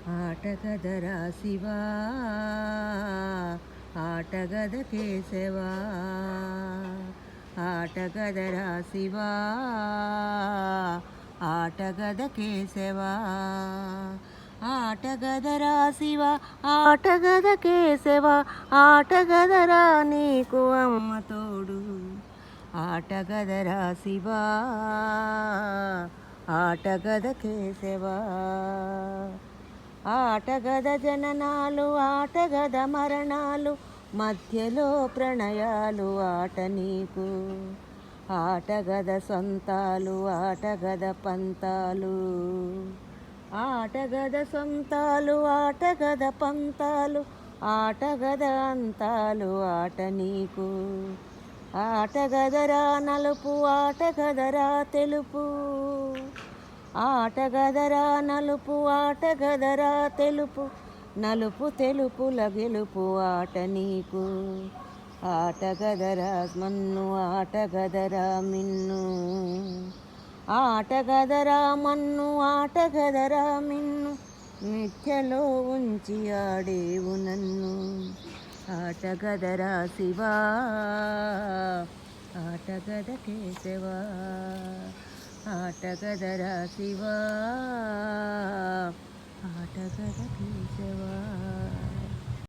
ఆటగదరా శివా ఆటగద కేశవా ఆటగదరా శివా ఆటగద కేశవా ఆటగదరా శివ ఆటగద కేశవ ఆటగదరా నీకు అమ్మ తోడు ఆటగదరా శివ ఆటగద కేశవ ఆటగద జననాలు ఆటగద మరణాలు మధ్యలో ప్రణయాలు ఆట నీకు ఆటగద సొంతాలు ఆటగద పంతాలు ఆటగద సొంతాలు ఆటగద పంతాలు ఆటగద అంతాలు ఆట నీకు ఆటగదరా నలుపు ఆటగదరా తెలుపు ఆటగదరా నలుపు ఆటగదరా తెలుపు నలుపు తెలుపుల గెలుపు ఆట నీకు ఆటగదరా మన్ను ఆటగదరా మిన్ను ఆటగదరా మన్ను ఆటగదరా మిన్ను మిథ్యలో ఉంచి ఆడేవు నన్ను ఆటగదరా శివా ఆటగద కేశవా ఆటగదరా శివా ఆటగద కేశవా.